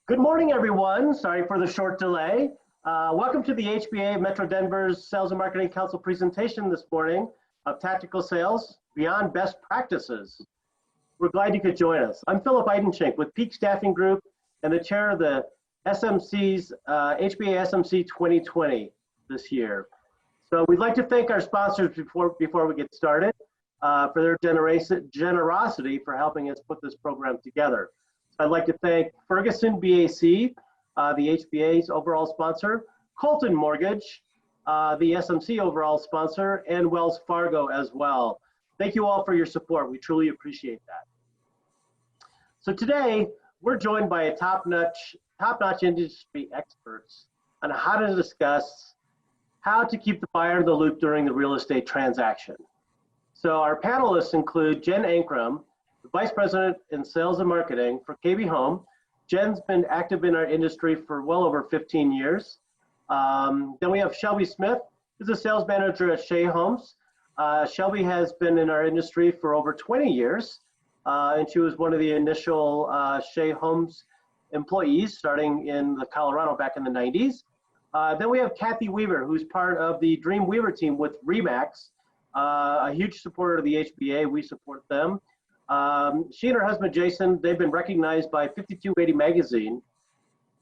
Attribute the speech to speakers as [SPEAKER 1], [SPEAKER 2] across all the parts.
[SPEAKER 1] Good morning, everyone. Sorry for the short delay. Welcome to the HBA Metro Denver's Sales and Marketing Council presentation this morning of Tactical Sales Beyond Best Practices. We're glad you could join us. I'm Philip Eidenschink with Peak Staffing Group and the chair of the SMC's HBA SMC 2020 this year. So we'd like to thank our sponsors before we get started for their generosity for helping us put this program together. I'd like to thank Ferguson BAC, the HBA's overall sponsor, Colton Mortgage, the SMC overall sponsor, and Wells Fargo as well. Thank you all for your support. We truly appreciate that. So today, we're joined by a top-notch industry experts on how to discuss how to keep the buyer in the loop during the real estate transaction. So our panelists include Jen Ankrum, the Vice President in Sales and Marketing for KB Home. Jen's been active in our industry for well over 15 years. Then we have Shelby Smith, who's a sales manager at Shea Homes. Shelby has been in our industry for over 20 years, and she was one of the initial Shea Homes employees starting in Colorado back in the 90s. Then we have Kathy Weaver, who's part of the Dream Weaver team with RE/MAX, a huge supporter of the HBA. We support them. She and her husband, Jason, they've been recognized by 5280 magazine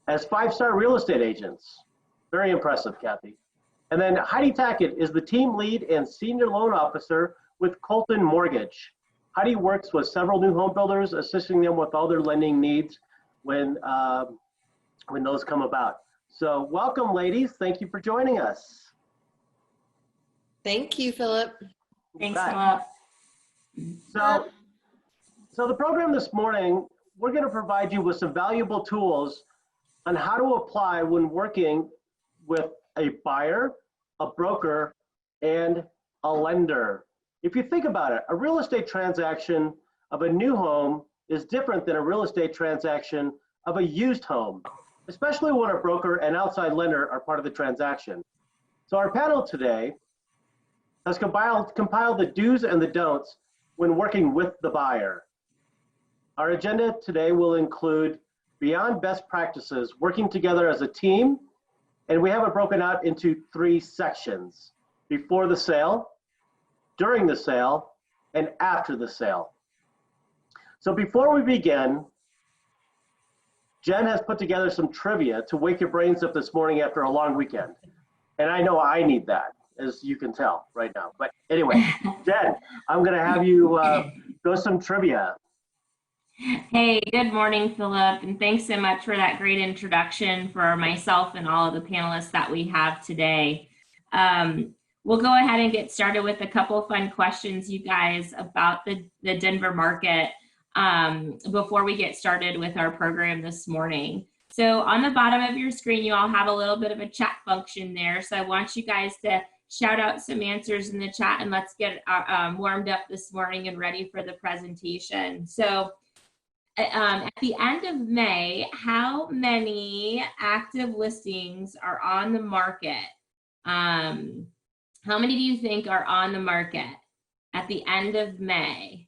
[SPEAKER 1] as 5-star real estate agents. Very impressive, Kathy. And then Heidi Tackett is the team lead and senior loan officer with Colton Mortgage. Heidi works with several new home builders, assisting them with all their lending needs when those come about. So welcome, ladies. Thank you for joining us.
[SPEAKER 2] Thank you, Philip.
[SPEAKER 3] Thanks, Philip.
[SPEAKER 1] So the program this morning, we're going to provide you with some valuable tools on how to apply when working with a buyer, a broker, and a lender. If you think about it, a real estate transaction of a new home is different than a real estate transaction of a used home, especially when a broker and outside lender are part of the transaction. So our panel today has compiled the do's and the don'ts when working with the buyer. Our agenda today will include beyond best practices, working together as a team, and we have it broken out into 3 sections: before the sale, during the sale, and after the sale. So before we begin, Jen has put together some trivia to wake your brains up this morning after a long weekend. And I know I need that, as you can tell right now. But anyway, Jen, I'm gonna have you go some trivia.
[SPEAKER 3] Hey, good morning, Philip, and thanks so much for that great introduction for myself and all of the panelists that we have today. We'll go ahead and get started with a couple fun questions, you guys, about the Denver market before we get started with our program this morning. So on the bottom of your screen, you all have a little bit of a chat function there. So I want you guys to shout out some answers in the chat, and let's get warmed up this morning and ready for the presentation. So at the end of May, how many active listings are on the market? How many do you think are on the market at the end of May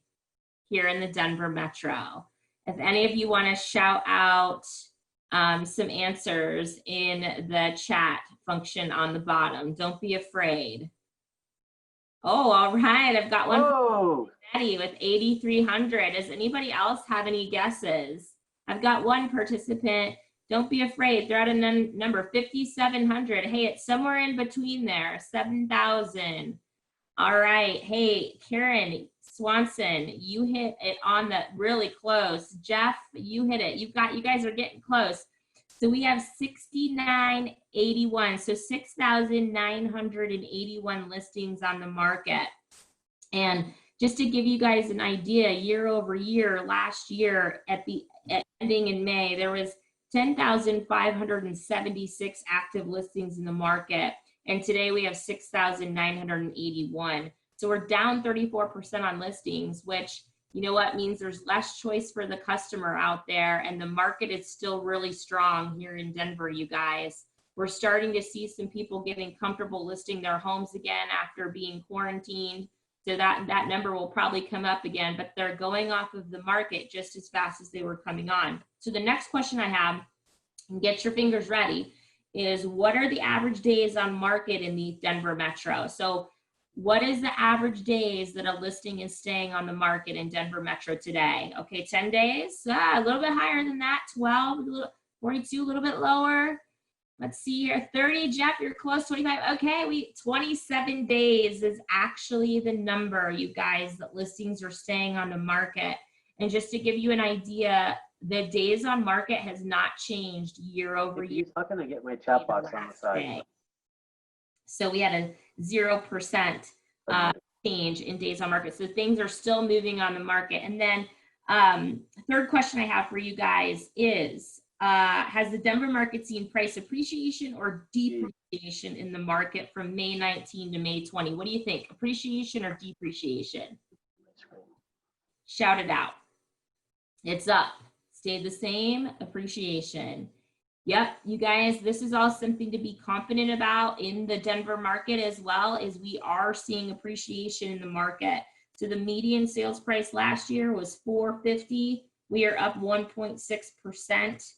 [SPEAKER 3] here in the Denver Metro? If any of you want to shout out some answers in the chat function on the bottom, don't be afraid. Oh, all right. I've got one.
[SPEAKER 1] Whoa.
[SPEAKER 3] Betty with 8,300. Does anybody else have any guesses? I've got one participant. Don't be afraid. They're at a number 5,700. Hey, it's somewhere in between there. 7,000. All right. Hey, Karen Swanson, you hit it on the really close. Jeff, you hit it. You guys are getting close. So we have 6,981. So 6,981 listings on the market. And just to give you guys an idea, year over year, last year ending in May, there was 10,576 active listings in the market. And today we have 6,981. So we're down 34% on listings, which, you know what, means there's less choice for the customer out there, and the market is still really strong here in Denver, you guys. We're starting to see some people getting comfortable listing their homes again after being quarantined. So that number will probably come up again, but they're going off of the market just as fast as they were coming on. So the next question I have and get your fingers ready, is what are the average days on market in the Denver metro? So what is the average days that a listing is staying on the market in Denver metro today? Okay, 10 days, a little bit higher than that, 12, 42, a little bit lower. Let's see here, 30, Jeff, you're close, 25. Okay, 27 days is actually the number, you guys, that listings are staying on the market. And just to give you an idea, the days on market has not changed year over year.
[SPEAKER 1] How can I get my chat box on the side?
[SPEAKER 3] So we had a 0% change in days on market. So things are still moving on the market. And then third question I have for you guys is, has the Denver market seen price appreciation or depreciation in the market from May 19 to May 20? What do you think? Appreciation or depreciation? Shout it out. It's up. Stayed the same. Appreciation. Yep, you guys, this is all something to be confident about in the Denver market as well, as we are seeing appreciation in the market. So the median sales price last year was $450. We are up 1.6%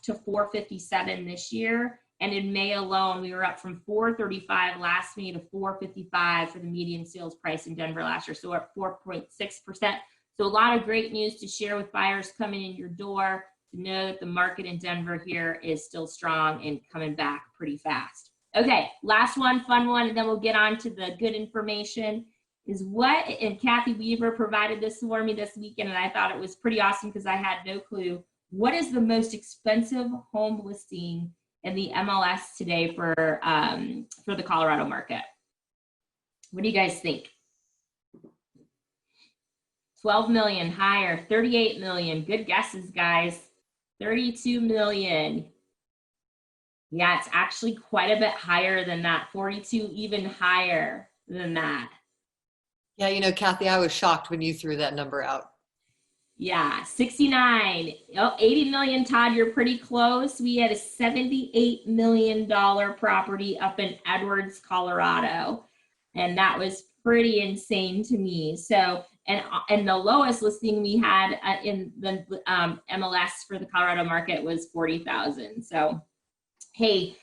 [SPEAKER 3] to $457 this year. And in May alone, we were up from $435 last May to $455 for the median sales price in Denver last year. So we're at 4.6%. So a lot of great news to share with buyers coming in your door, to know that the market in Denver here is still strong and coming back pretty fast. Okay, last one, fun one, and then we'll get on to the good information. Is what, and Kathy Weaver provided this for me this weekend, and I thought it was pretty awesome because I had no clue. What is the most expensive home listing in the MLS today for the Colorado market? What do you guys think? 12 million, higher, 38 million. Good guesses, guys. 32 million. Yeah, it's actually quite a bit higher than that. 42, even higher than that.
[SPEAKER 2] Yeah, you know, Kathy, I was shocked when you threw that number out.
[SPEAKER 3] Yeah, 69. Oh, 80 million, Todd, you're pretty close. We had a $78 million property up in Edwards, Colorado. And that was pretty insane to me. So, and the lowest listing we had in the MLS for the Colorado market was 40,000. So, hey,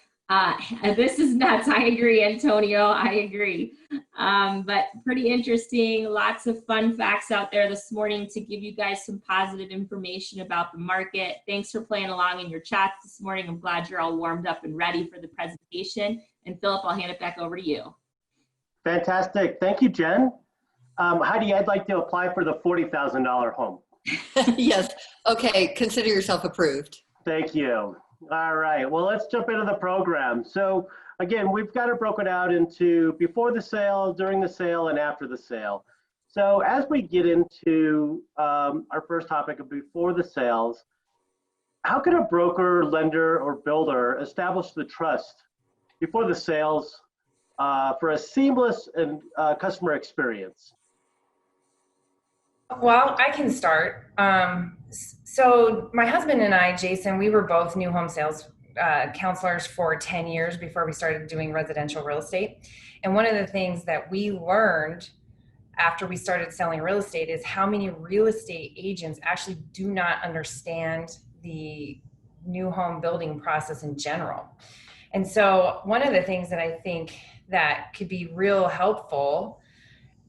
[SPEAKER 3] this is nuts. I agree, Antonio. I agree. But pretty interesting. Lots of fun facts out there this morning to give you guys some positive information about the market. Thanks for playing along in your chats this morning. I'm glad you're all warmed up and ready for the presentation. And Philip, I'll hand it back over to you.
[SPEAKER 1] Fantastic. Thank you, Jen. Heidi, I'd like to apply for the $40,000 home.
[SPEAKER 2] Yes. Okay. Consider yourself approved.
[SPEAKER 1] Thank you. All right. Well, let's jump into the program. So again, we've got it broken out into before the sale, during the sale, and after the sale. So as we get into our first topic of before the sales, how can a broker, lender, or builder establish the trust before the sales for a seamless and customer experience?
[SPEAKER 4] Well, I can start. So my husband and I, Jason, we were both new home sales counselors for 10 years before we started doing residential real estate. And one of the things that we learned after we started selling real estate is how many real estate agents actually do not understand the new home building process in general. And so one of the things that I think that could be real helpful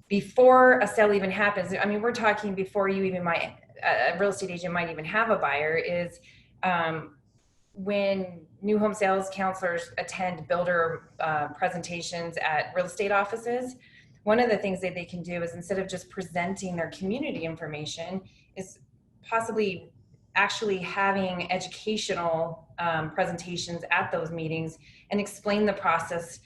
[SPEAKER 4] before a sale even happens, I mean, we're talking before you even might, a real estate agent might even have a buyer, is when new home sales counselors attend builder presentations at real estate offices, one of the things that they can do is, instead of just presenting their community information, is possibly actually having educational presentations at those meetings and explain the process,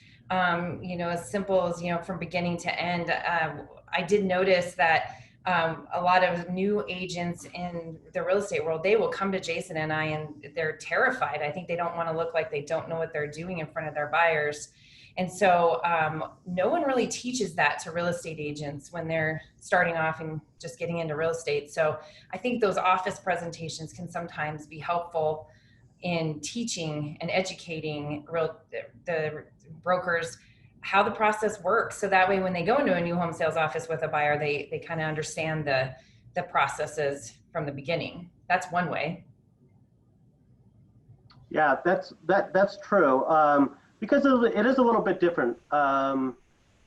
[SPEAKER 4] you know, as simple as, you know, from beginning to end. I did notice that a lot of new agents in the real estate world, they will come to Jason and I, and they're terrified. I think they don't want to look like they don't know what they're doing in front of their buyers. And so no one really teaches that to real estate agents when they're starting off and just getting into real estate. So I think those office presentations can sometimes be helpful in teaching and educating the brokers how the process works. So that way, when they go into a new home sales office with a buyer, they kind of understand the processes from the beginning. That's one way.
[SPEAKER 1] Yeah, that's true. Because it is a little bit different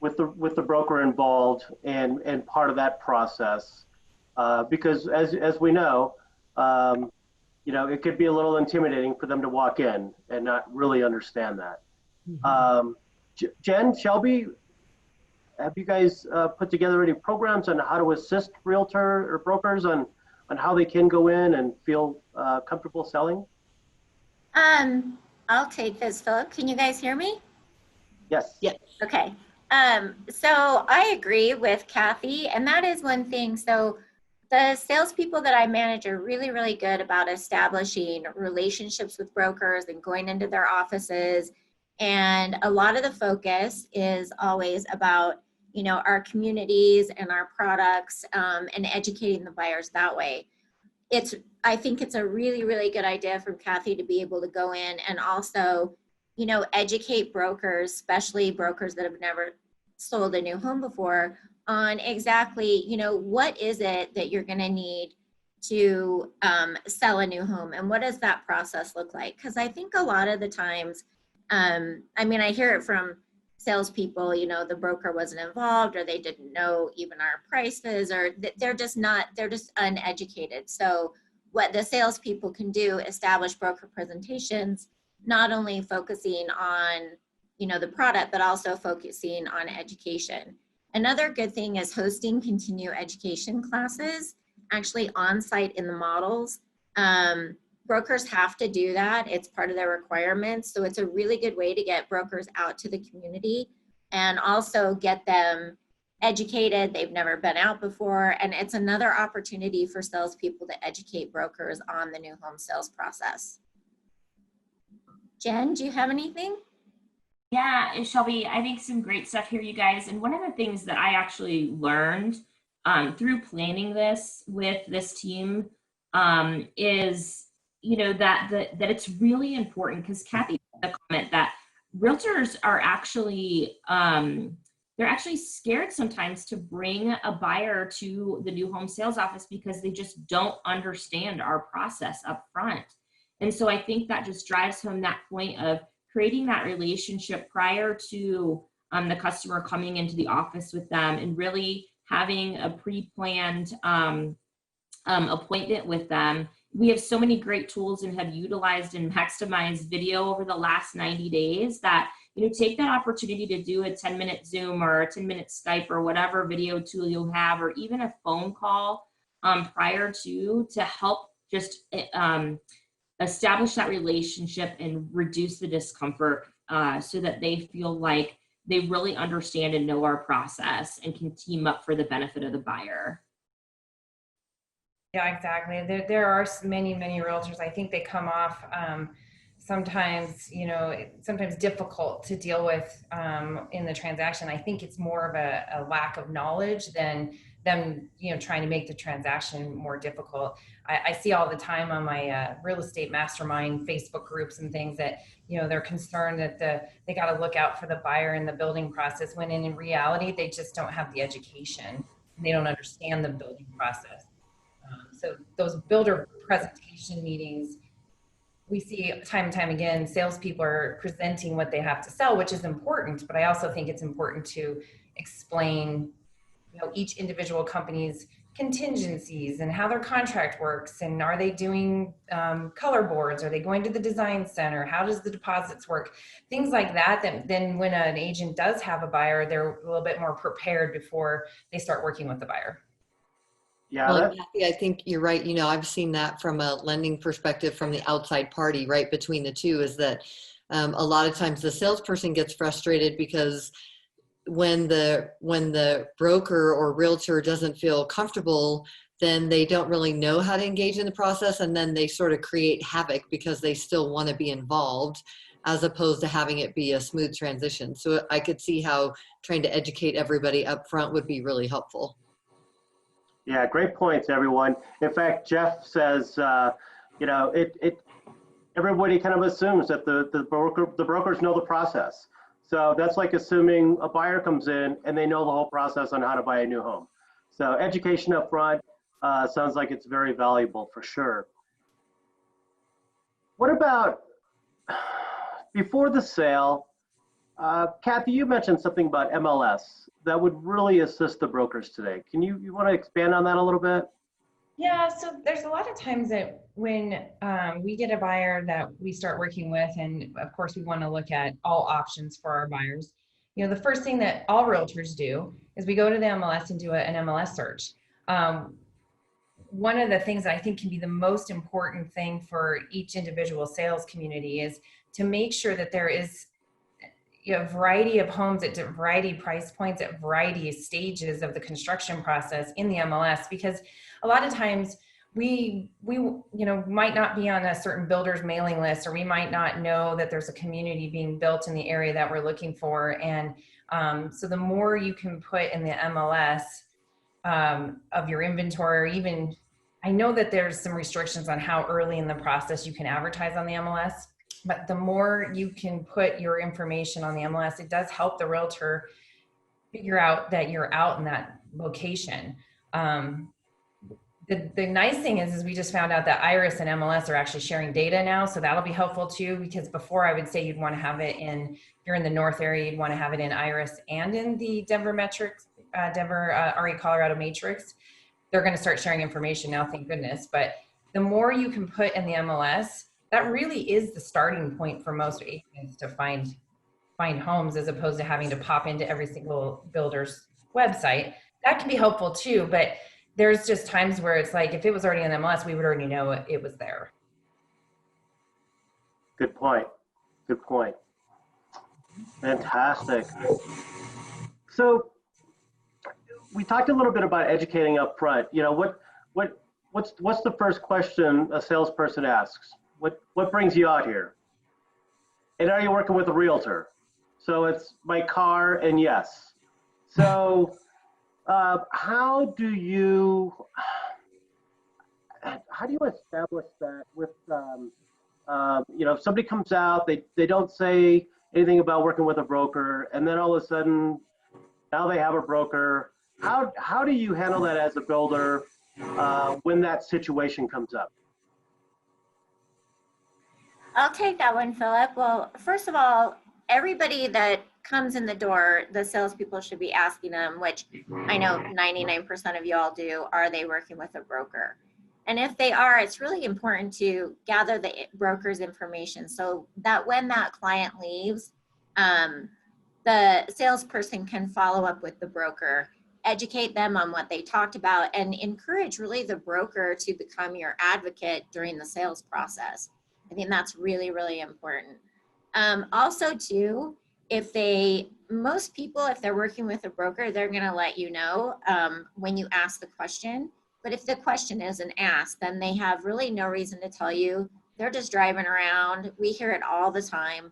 [SPEAKER 1] with the broker involved and part of that process. Because as we know, um, it could be a little intimidating for them to walk in and not really understand that. Um, Jen, Shelby, have you guys put together any programs on how to assist realtor or brokers on how they can go in and feel comfortable selling?
[SPEAKER 5] Um, I'll take this, Philip. Can you guys hear me?
[SPEAKER 1] Yes.
[SPEAKER 2] Yeah.
[SPEAKER 5] Okay. So I agree with Kathy, and that is one thing. So the salespeople that I manage are really, really good about establishing relationships with brokers and going into their offices. And a lot of the focus is always about, our communities and our products, and educating the buyers that way. I think it's a really, really good idea from Kathy to be able to go in and also, educate brokers, especially brokers that have never sold a new home before, on exactly, what is it that you're going to need to sell a new home, and what does that process look like? Because I think a lot of the times, I hear it from salespeople, the broker wasn't involved, or they didn't know even our prices, or they're just uneducated. So what the salespeople can do, establish broker presentations, not only focusing on, the product, but also focusing on education. Another good thing is hosting continue education classes, actually on site in the models. Brokers have to do that. It's part of their requirements. So it's a really good way to get brokers out to the community and also get them educated. They've never been out before. And it's another opportunity for salespeople to educate brokers on the new home sales process. Jen, do you have anything?
[SPEAKER 3] Yeah, Shelby, I think some great stuff here, you guys. And one of the things that I actually learned through planning this with this team is, that it's really important, because Kathy made a comment that realtors are actually, they're actually scared sometimes to bring a buyer to the new home sales office because they just don't understand our process up front. And so I think that just drives home that point of creating that relationship prior to the customer coming into the office with them, and really having a pre-planned appointment with them. We have so many great tools and have utilized and maximized video over the last 90 days that, take that opportunity to do a 10-minute Zoom or a 10-minute Skype or whatever video tool you have, or even a phone call prior to help just establish that relationship and reduce the discomfort so that they feel like they really understand and know our process and can team up for the benefit of the buyer.
[SPEAKER 4] Yeah, exactly. There are many realtors. I think they come off sometimes, sometimes difficult to deal with in the transaction. I think it's more of a lack of knowledge than them, trying to make the transaction more difficult. I see all the time on my real estate mastermind Facebook groups and things that, they're concerned that they got to look out for the buyer in the building process, when in reality, they just don't have the education. They don't understand the building process. So those builder presentation meetings, we see time and time again, salespeople are presenting what they have to sell, which is important, but I also think it's important to explain, each individual company's contingencies and how their contract works, and are they doing color boards? Are they going to the design center? How does the deposits work? Things like that. Then when an agent does have a buyer, they're a little bit more prepared before they start working with the buyer.
[SPEAKER 1] Yeah,
[SPEAKER 2] Well, Kathy, I think you're right. I've seen that from a lending perspective, from the outside party, right between the two, is that a lot of times the salesperson gets frustrated because when the broker or realtor doesn't feel comfortable, then they don't really know how to engage in the process, and then they sort of create havoc because they still want to be involved, as opposed to having it be a smooth transition. So I could see how trying to educate everybody up front would be really helpful.
[SPEAKER 1] Yeah, great points, everyone. In fact, Jeff says, everybody kind of assumes that the brokers know the process. So that's like assuming a buyer comes in and they know the whole process on how to buy a new home. So education up front sounds like it's very valuable for sure. What about before the sale, Kathy, you mentioned something about MLS that would really assist the brokers today. Can you want to expand on that a little bit?
[SPEAKER 4] Yeah, so there's a lot of times that when we get a buyer that we start working with, and of course we want to look at all options for our buyers. You know, the first thing that all realtors do is we go to the MLS and do an MLS search. One of the things that I think can be the most important thing for each individual sales community is to make sure that there is a variety of homes at variety price points, at variety stages of the construction process in the MLS, because a lot of times we might not be on a certain builder's mailing list, or we might not know that there's a community being built in the area that we're looking for. And so the more you can put in the MLS of your inventory, or even, I know that there's some restrictions on how early in the process you can advertise on the MLS, but the more you can put your information on the MLS, it does help the realtor figure out that you're out in that location. The nice thing is we just found out that Iris and MLS are actually sharing data now. So that'll be helpful too, because before I would say you'd want to have it in, if you're in the North area, you'd want to have it in Iris and in the Denver Metrics, RE Colorado Matrix. They're going to start sharing information now, thank goodness. But the more you can put in the MLS, that really is the starting point for most agents to find homes, as opposed to having to pop into every single builder's website. That can be helpful too, but there's just times where it's like, if it was already on MLS, we would already know it was there.
[SPEAKER 1] Good point. Good point. Fantastic. So we talked a little bit about educating up front. You know, what's the first question a salesperson asks? What brings you out here? And are you working with a realtor? So it's my car and yes. So how do you establish that with if somebody comes out, they don't say anything about working with a broker, and then all of a sudden now they have a broker. How do you handle that as a builder when that situation comes up?
[SPEAKER 5] I'll take that one, Philip. Well, first of all, everybody that comes in the door, the salespeople should be asking them, which I know 99% of you all do, are they working with a broker? And if they are, it's really important to gather the broker's information so that when that client leaves, the salesperson can follow up with the broker, educate them on what they talked about, and encourage really the broker to become your advocate during the sales process. I think that's really, really important. Also too, most people, if they're working with a broker, they're gonna let you know when you ask the question. But if the question isn't asked, then they have really no reason to tell you. They're just driving around. We hear it all the time.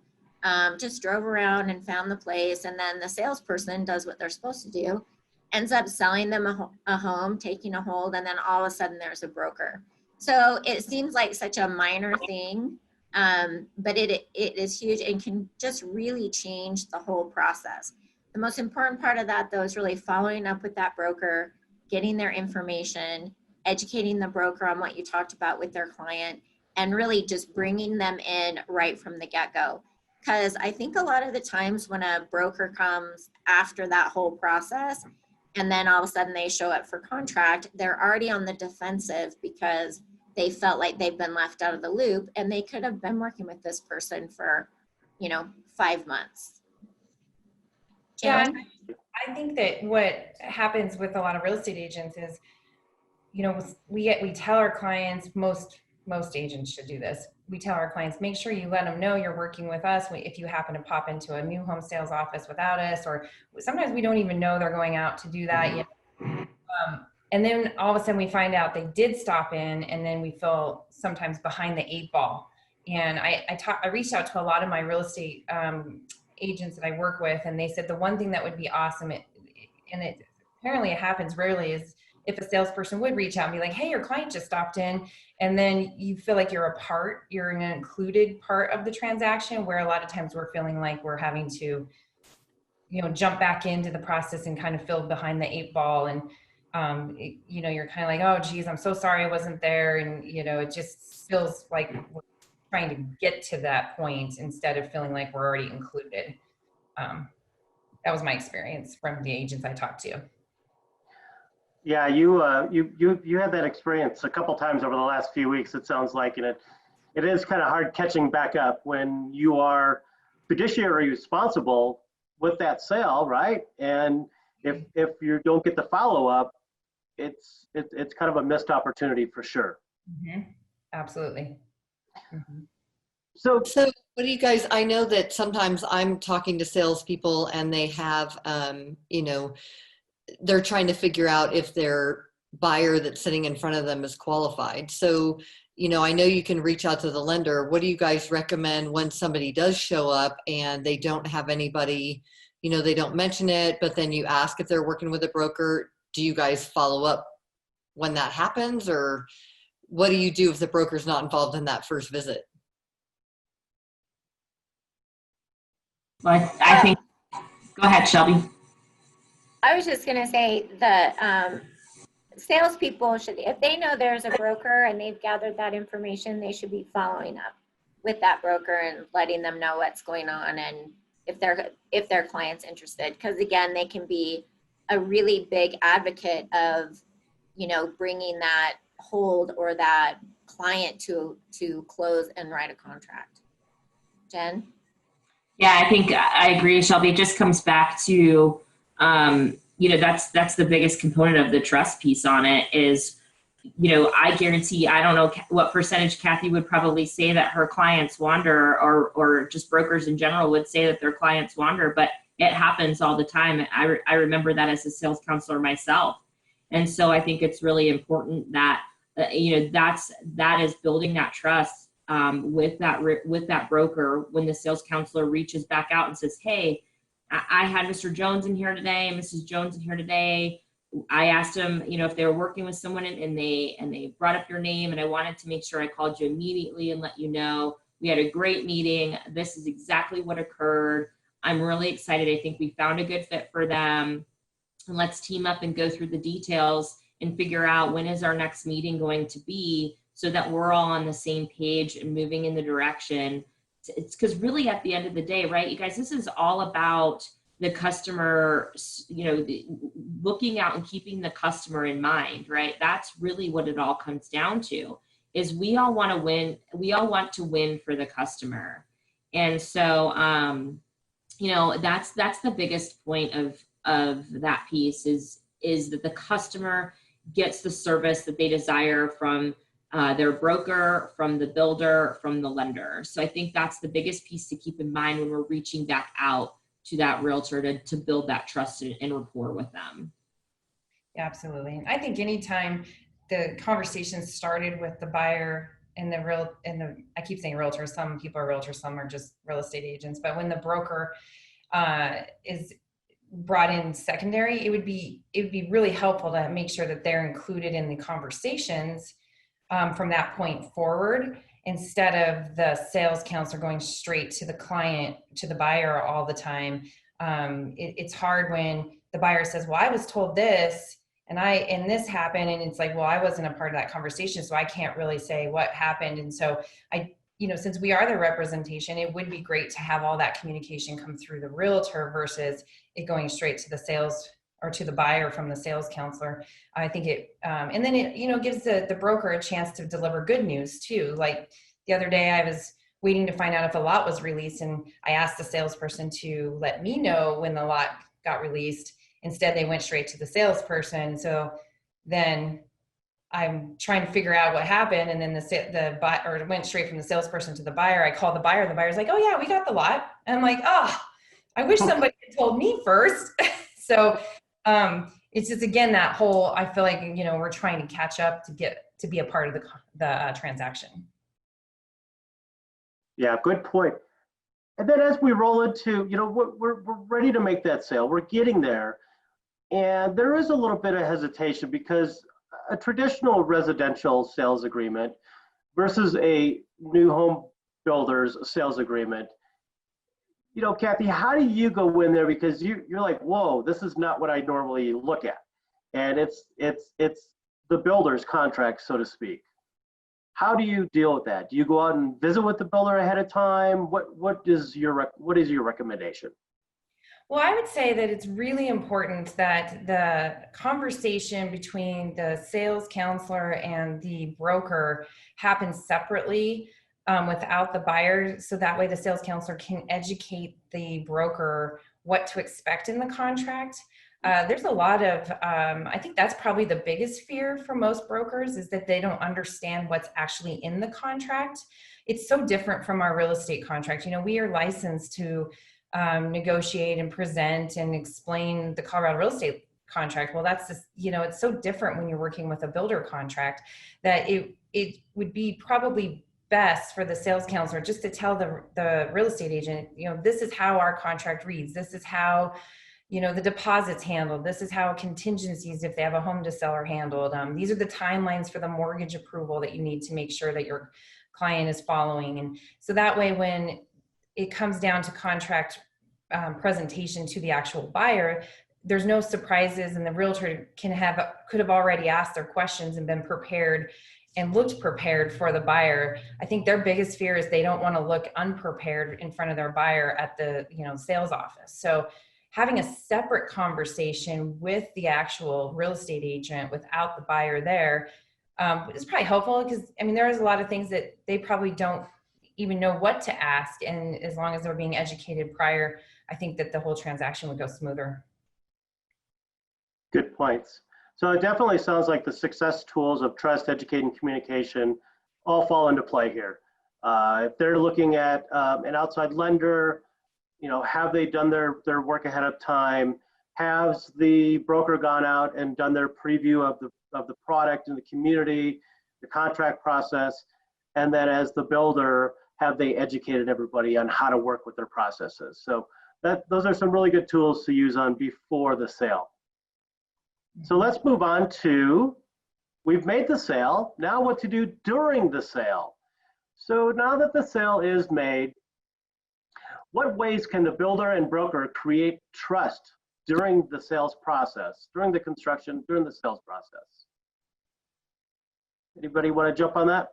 [SPEAKER 5] Just drove around and found the place, and then the salesperson does what they're supposed to do, ends up selling them a home, taking a hold, and then all of a sudden there's a broker. So it seems like such a minor thing, but it is huge and can just really change the whole process. The most important part of that, though, is really following up with that broker, getting their information, educating the broker on what you talked about with their client, and really just bringing them in right from the get-go. Because I think a lot of the times when a broker comes after that whole process, and then all of a sudden they show up for contract, they're already on the defensive because they felt like they've been left out of the loop, and they could have been working with this person for, 5 months.
[SPEAKER 4] Yeah, I think that what happens with a lot of real estate agents is, we tell our clients, most agents should do this. We tell our clients, make sure you let them know you're working with us. If you happen to pop into a new home sales office without us, or sometimes we don't even know they're going out to do that yet. And then all of a sudden we find out they did stop in, and then we feel sometimes behind the 8 ball. And I reached out to a lot of my real estate agents that I work with, and they said the one thing that would be awesome, apparently it happens rarely, is if a salesperson would reach out and be like, hey, your client just stopped in, and then you feel like you're an included part of the transaction, where a lot of times we're feeling like we're having to, jump back into the process and kind of feel behind the 8 ball. And, you're kind of like, oh, geez, I'm so sorry I wasn't there. And, it just feels like trying to get to that point instead of feeling like we're already included. That was my experience from the agents I talked to.
[SPEAKER 1] Yeah, you had that experience a couple times over the last few weeks, it sounds like, and it is kind of hard catching back up when you are fiduciary responsible with that sale, right? And if you don't get the follow-up, it's kind of a missed opportunity for sure.
[SPEAKER 4] Mm-hmm. Absolutely. Mm-hmm.
[SPEAKER 1] So
[SPEAKER 2] what do you guys, I know that sometimes I'm talking to salespeople and they have, you know, they're trying to figure out if their buyer that's sitting in front of them is qualified. So, you know, I know you can reach out to the lender. What do you guys recommend when somebody does show up and they don't have anybody, you know, they don't mention it, but then you ask if they're working with a broker? Do you guys follow up when that happens, or what do you do if the broker's not involved in that first visit?
[SPEAKER 3] Well, I think, go ahead, Shelby.
[SPEAKER 5] I was just going to say that salespeople should, if they know there's a broker and they've gathered that information, they should be following up with that broker and letting them know what's going on and if their client's interested. Because again, they can be a really big advocate of, you know, bringing that hold or that client to close and write a contract. Jen?
[SPEAKER 3] Yeah, I think I agree, Shelby. It just comes back to, you know, that's the biggest component of the trust piece on it is, you know, I guarantee, I don't know what percentage Kathy would probably say that her clients wander, or just brokers in general would say that their clients wander, but it happens all the time. I remember that as a sales counselor myself. And so I think it's really important that, you know, that is building that trust with that broker when the sales counselor reaches back out and says, hey, I had Mr. Jones in here today, Mrs. Jones in here today. I asked them, you know, if they were working with someone and they brought up your name, and I wanted to make sure I called you immediately and let you know we had a great meeting. This is exactly what occurred. I'm really excited. I think we found a good fit for them. And let's team up and go through the details and figure out when is our next meeting going to be, so that we're all on the same page and moving in the direction. It's because really at the end of the day, right, you guys, this is all about the customer, you know, looking out and keeping the customer in mind, right? That's really what it all comes down to, is we all want to win. We all want to win for the customer. And so, you know, that's the biggest point of that piece is that the customer gets the service that they desire from their broker, from the builder, from the lender. So I think that's the biggest piece to keep in mind when we're reaching back out to that realtor to build that trust and rapport with them.
[SPEAKER 4] Yeah, absolutely. I think anytime the conversation started with the buyer and I keep saying realtors, some people are realtors, some are just real estate agents, but when the broker is brought in secondary, it would be really helpful to make sure that they're included in the conversations from that point forward, instead of the sales counselor going straight to the client, to the buyer all the time. It's hard when the buyer says, well, I was told this and this happened. And it's like, well, I wasn't a part of that conversation, so I can't really say what happened. And so since we are the representation, it would be great to have all that communication come through the realtor versus it going straight to the sales or to the buyer from the sales counselor. I think it, and then it, gives the broker a chance to deliver good news too. Like the other day I was waiting to find out if a lot was released, and I asked the salesperson to let me know when the lot got released. Instead, they went straight to the salesperson. So then I'm trying to figure out what happened. And then the buyer, it went straight from the salesperson to the buyer. I called the buyer. The buyer's like, oh yeah, we got the lot. And I'm like, oh, I wish somebody had told me first. So it's just, again, that whole, I feel like, we're trying to catch up to be a part of the transaction.
[SPEAKER 1] Yeah, good point. And then as we roll into, we're ready to make that sale, we're getting there. And there is a little bit of hesitation because a traditional residential sales agreement versus a new home builder's sales agreement, Kathy, how do you go in there? Because you're like, whoa, this is not what I normally look at. And it's the builder's contract, so to speak. How do you deal with that? Do you go out and visit with the builder ahead of time? What is your recommendation?
[SPEAKER 4] Well, I would say that it's really important that the conversation between the sales counselor and the broker happens separately, without the buyer. So that way the sales counselor can educate the broker what to expect in the contract. There's a lot of, I think that's probably the biggest fear for most brokers, is that they don't understand what's actually in the contract. It's so different from our real estate contract. You know, we are licensed to negotiate and present and explain the Colorado real estate contract. Well, that's just, you know, it's so different when you're working with a builder contract, that it would be probably best for the sales counselor just to tell the real estate agent, you know, this is how our contract reads. This is how, you know, the deposits handled. This is how contingencies, if they have a home to sell, are handled. These are the timelines for the mortgage approval that you need to make sure that your client is following. And so that way, when it comes down to contract presentation to the actual buyer, there's no surprises, and the realtor could have already asked their questions and been prepared and looked prepared for the buyer. I think their biggest fear is they don't want to look unprepared in front of their buyer at the, you know, sales office. So having a separate conversation with the actual real estate agent without the buyer there is probably helpful, because I mean, there is a lot of things that they probably don't even know what to ask, and as long as they're being educated prior, I think that the whole transaction would go smoother.
[SPEAKER 1] Good points. So it definitely sounds like the success tools of trust, educating, communication all fall into play here. If they're looking at an outside lender, you know, have they done their work ahead of time? Has the broker gone out and done their preview of the product in the community, the contract process? And then as the builder, have they educated everybody on how to work with their processes? So those are some really good tools to use on before the sale. So let's move on to, we've made the sale, now what to do during the sale. So now that the sale is made, what ways can the builder and broker create trust during the sales process, during the construction, during the sales process? Anybody want to jump on that?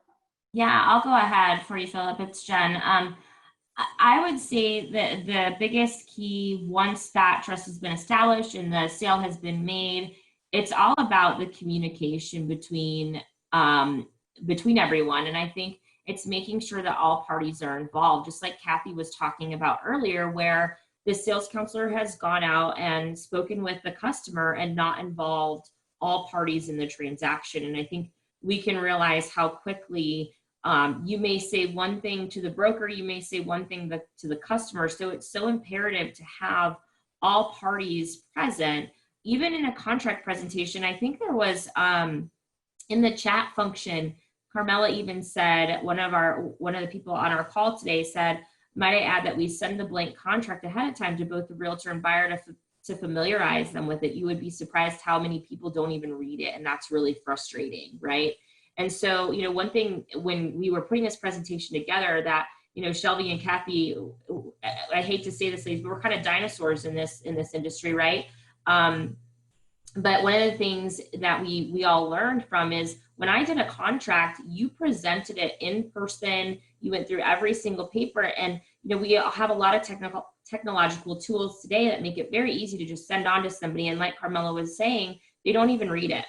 [SPEAKER 3] Yeah, I'll go ahead for you, Philip. It's Jen. I would say that the biggest key, once that trust has been established and the sale has been made, it's all about the communication between everyone. And I think it's making sure that all parties are involved, just like Kathy was talking about earlier, where the sales counselor has gone out and spoken with the customer and not involved all parties in the transaction. And I think we can realize how quickly you may say one thing to the broker, you may say one thing to the customer. So it's so imperative to have all parties present. Even in a contract presentation, I think there was in the chat function, Carmela even said, one of the people on our call today said, might I add that we send the blank contract ahead of time to both the realtor and buyer to familiarize them with it. You would be surprised how many people don't even read it, and that's really frustrating, right? And so, you know, one thing when we were putting this presentation together that, you know, Shelby and Kathy, I hate to say this, but we're kind of dinosaurs in this industry, right? But one of the things that we all learned from is when I did a contract, you presented it in person, you went through every single paper, and you know, we have a lot of technological tools today that make it very easy to just send on to somebody, and like Carmela was saying, they don't even read it.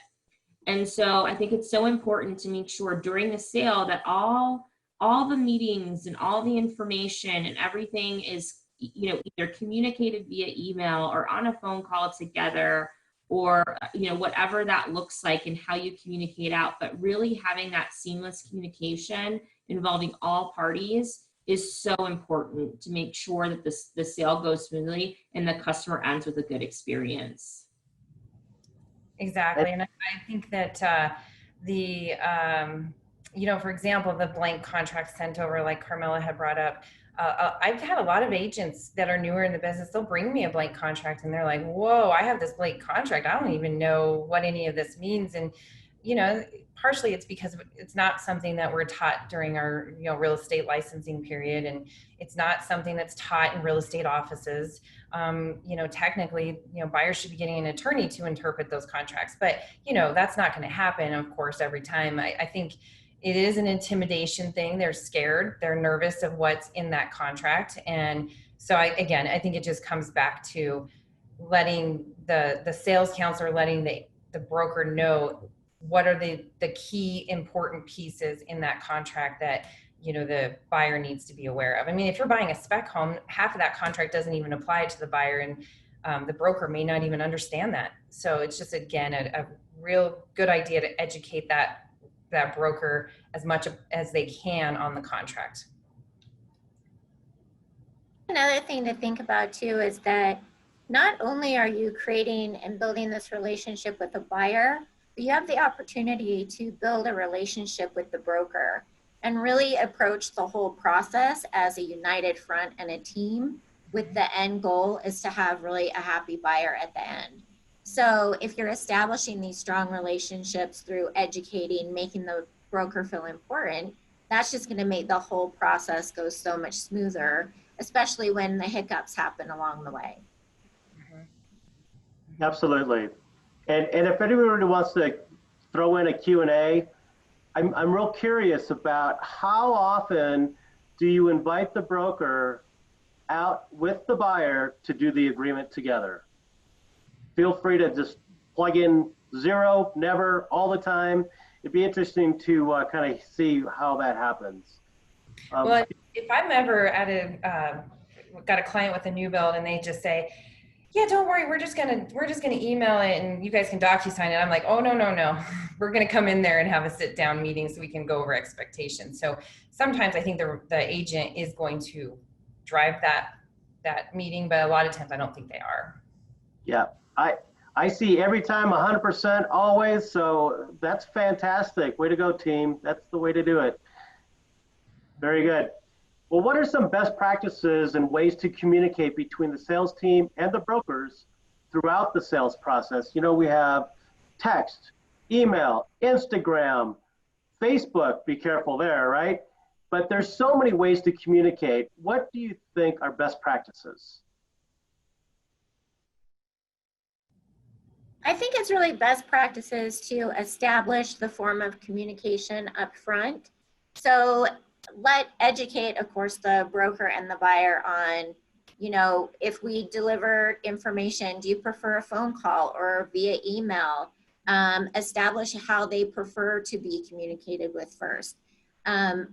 [SPEAKER 3] And so I think it's so important to make sure during the sale that all the meetings and all the information and everything is, you know, either communicated via email or on a phone call together, or, you know, whatever that looks like and how you communicate out, but really having that seamless communication involving all parties is so important to make sure that the sale goes smoothly and the customer ends with a good experience.
[SPEAKER 4] Exactly. And I think that you know, for example, the blank contract sent over, like Carmela had brought up, I've had a lot of agents that are newer in the business. They'll bring me a blank contract and they're like, whoa, I have this blank contract. I don't even know what any of this means. And, you know, partially it's because it's not something that we're taught during our, you know, real estate licensing period. And it's not something that's taught in real estate offices. You know, technically, you know, buyers should be getting an attorney to interpret those contracts, but, you know, that's not going to happen, of course, every time. I think it is an intimidation thing. They're scared, they're nervous of what's in that contract. And so I think it just comes back to letting the sales counselor, letting the broker know what are the key important pieces in that contract that, you know, the buyer needs to be aware of. I mean, if you're buying a spec home, half of that contract doesn't even apply to the buyer, and the broker may not even understand that. So it's just, again, a real good idea to educate that broker as much as they can on the contract.
[SPEAKER 5] Another thing to think about too is that not only are you creating and building this relationship with the buyer, but you have the opportunity to build a relationship with the broker and really approach the whole process as a united front and a team, with the end goal is to have really a happy buyer at the end. So if you're establishing these strong relationships through educating, making the broker feel important, that's just going to make the whole process go so much smoother, especially when the hiccups happen along the way.
[SPEAKER 1] Absolutely. And if anybody wants to throw in a Q&A, I'm real curious about how often do you invite the broker out with the buyer to do the agreement together? Feel free to just plug in 0, never, all the time. It'd be interesting to kind of see how that happens.
[SPEAKER 4] Well, if I'm ever at got a client with a new build and they just say, yeah, don't worry, we're just gonna email it and you guys can DocuSign it. I'm like, oh, no. We're gonna come in there and have a sit down meeting so we can go over expectations. So sometimes I think the agent is going to drive that meeting, but a lot of times I don't think they are.
[SPEAKER 1] Yeah, I see every time 100% always, so that's fantastic. Way to go, team. That's the way to do it. Very good. Well, what are some best practices and ways to communicate between the sales team and the brokers throughout the sales process? You know, we have text, email, Instagram, Facebook, be careful there, right? But there's so many ways to communicate. What do you think are best practices?
[SPEAKER 5] I think it's really best practices to establish the form of communication up front. So educate, of course, the broker and the buyer on, you know, if we deliver information, do you prefer a phone call or via email? Establish how they prefer to be communicated with first.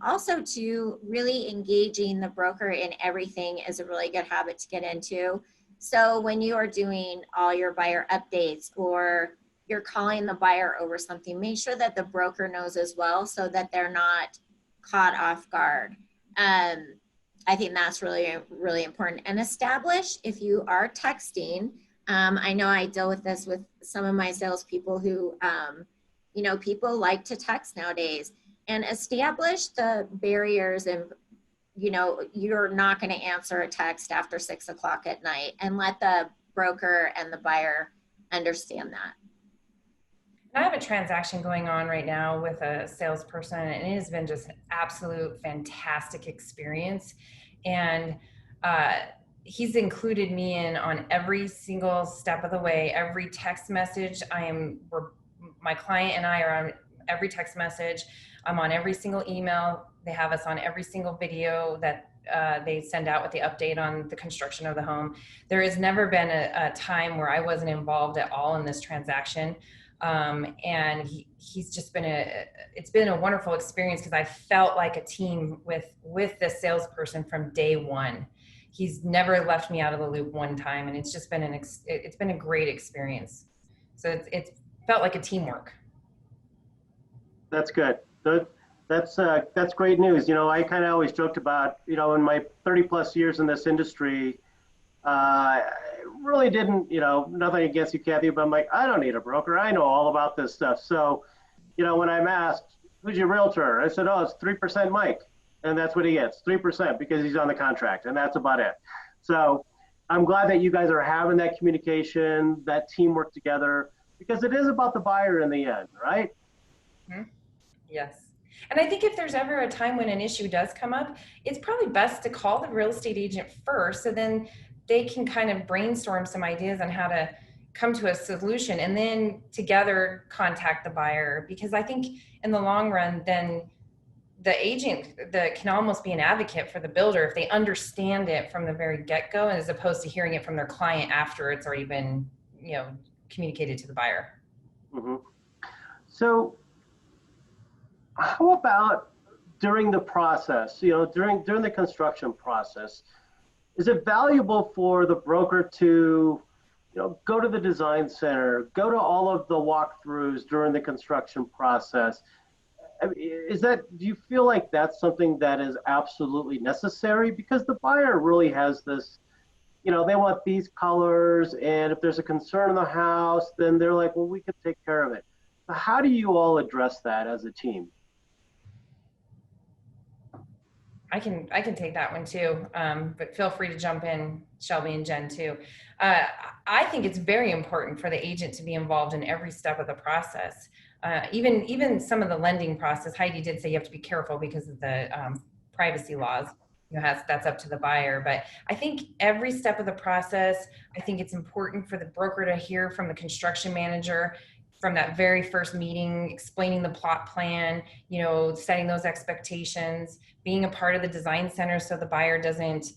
[SPEAKER 5] Also, to really engaging the broker in everything is a really good habit to get into. So when you are doing all your buyer updates or you're calling the buyer over something, make sure that the broker knows as well so that they're not caught off guard. I think that's really, really important. And establish, if you are texting, I know I deal with this with some of my salespeople who, you know, people like to text nowadays, and establish the barriers and, you know, you're not going to answer a text after 6 o'clock at night, and let the broker and the buyer understand that.
[SPEAKER 4] I have a transaction going on right now with a salesperson, and it has been just an absolute fantastic experience. And he's included me in on every single step of the way, every text message. My client and I are on every text message. I'm on every single email. They have us on every single video that they send out with the update on the construction of the home. There has never been a time where I wasn't involved at all in this transaction. And he's just been it's been a wonderful experience because I felt like a team with this salesperson from day one. He's never left me out of the loop one time, and it's just been it's been a great experience. So it's felt like a teamwork.
[SPEAKER 1] That's good. That's great news. You know, I kind of always joked about, you know, in my 30 plus years in this industry, really didn't, you know, nothing against you, Kathy, but I'm like, I don't need a broker. I know all about this stuff. So, you know, when I'm asked, who's your realtor? I said, oh, it's 3% Mike. And that's what he gets, 3%, because he's on the contract. And that's about it. So I'm glad that you guys are having that communication, that teamwork together, because it is about the buyer in the end, right?
[SPEAKER 4] Mm-hmm. Yes. And I think if there's ever a time when an issue does come up, it's probably best to call the real estate agent first, so then they can kind of brainstorm some ideas on how to come to a solution, and then together contact the buyer. Because I think in the long run, then the agent that can almost be an advocate for the builder if they understand it from the very get-go, as opposed to hearing it from their client after it's already been, communicated to the buyer.
[SPEAKER 1] Mm-hmm. So how about during the process, during the construction process, is it valuable for the broker to, go to the design center, go to all of the walkthroughs during the construction process? I mean, do you feel like that's something that is absolutely necessary? Because the buyer really has this, they want these colors, and if there's a concern in the house, then they're like, well, we could take care of it. So how do you all address that as a team?
[SPEAKER 4] I can take that one too, but feel free to jump in, Shelby and Jen too. I think it's very important for the agent to be involved in every step of the process. Even some of the lending process. Heidi did say you have to be careful because of the privacy laws. That's up to the buyer. But I think every step of the process, I think it's important for the broker to hear from the construction manager from that very first meeting, explaining the plot plan, setting those expectations, being a part of the design center so the buyer doesn't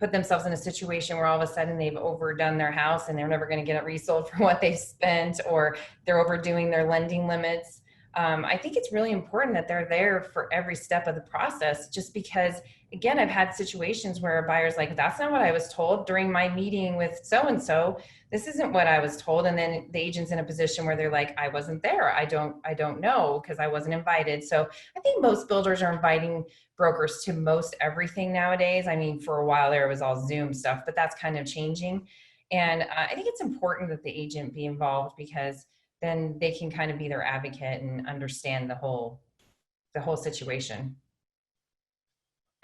[SPEAKER 4] put themselves in a situation where all of a sudden they've overdone their house and they're never going to get it resold for what they spent, or they're overdoing their lending limits. I think it's really important that they're there for every step of the process, just because, again, I've had situations where a buyer's like, that's not what I was told during my meeting with so-and-so. This isn't what I was told. And then the agent's in a position where they're like, I wasn't there. I don't know because I wasn't invited. So I think most builders are inviting brokers to most everything nowadays. I mean, for a while there, it was all Zoom stuff, but that's kind of changing. And I think it's important that the agent be involved, because then they can kind of be their advocate and understand the whole situation.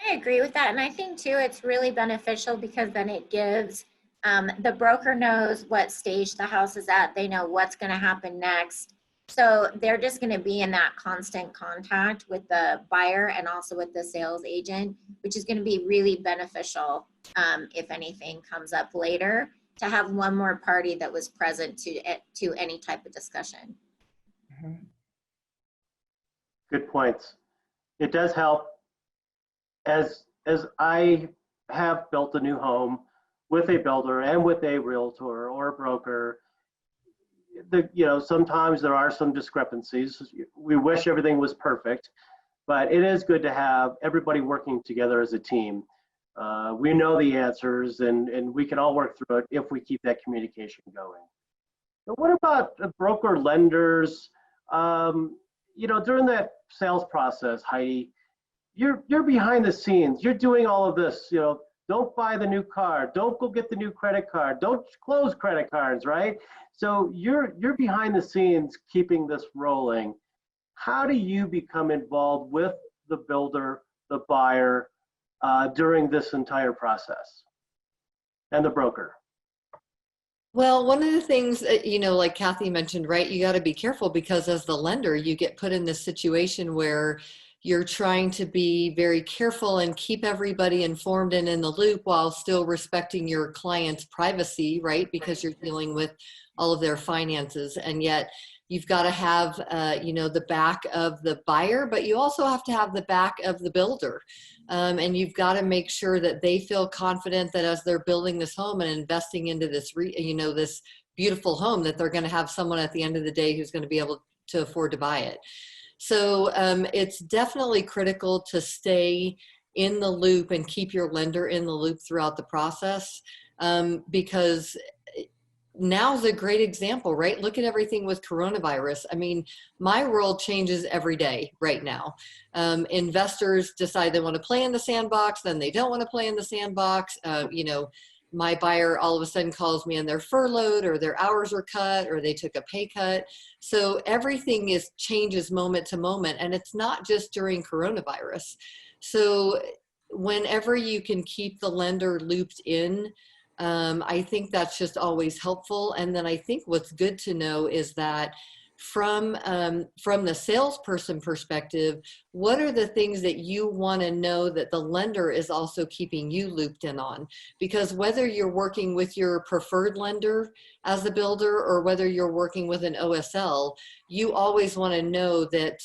[SPEAKER 5] I agree with that. And I think too, it's really beneficial because then it gives the broker knows what stage the house is at. They know what's going to happen next. So they're just going to be in that constant contact with the buyer and also with the sales agent, which is going to be really beneficial if anything comes up later, to have one more party that was present to any type of discussion.
[SPEAKER 4] Mm-hmm.
[SPEAKER 1] Good points. It does help. As I have built a new home with a builder and with a realtor or a broker, sometimes there are some discrepancies. We wish everything was perfect, but it is good to have everybody working together as a team. We know the answers, and we can all work through it if we keep that communication going. But what about broker lenders? During that sales process, Heidi, you're behind the scenes. You're doing all of this. Don't buy the new car. Don't go get the new credit card. Don't close credit cards, right? So you're behind the scenes keeping this rolling. How do you become involved with the builder, the buyer, during this entire process, and the broker?
[SPEAKER 2] Well, one of the things that, like Kathy mentioned, right, you got to be careful, because as the lender, you get put in this situation where you're trying to be very careful and keep everybody informed and in the loop while still respecting your client's privacy, right? Because you're dealing with all of their finances, and yet you've got to have, the back of the buyer, but you also have to have the back of the builder. And you've got to make sure that they feel confident that as they're building this home and investing into this, this beautiful home, that they're going to have someone at the end of the day who's going to be able to afford to buy it. So it's definitely critical to stay in the loop and keep your lender in the loop throughout the process, because now's a great example, right? Look at everything with coronavirus. I mean, my world changes every day right now. Investors decide they want to play in the sandbox, then they don't want to play in the sandbox. My buyer all of a sudden calls me and they're furloughed, or their hours were cut, or they took a pay cut. So everything changes moment to moment, and it's not just during coronavirus. So whenever you can keep the lender looped in, I think that's just always helpful. And then I think what's good to know is that from the salesperson perspective, what are the things that you want to know that the lender is also keeping you looped in on? Because whether you're working with your preferred lender as a builder or whether you're working with an OSL, you always want to know that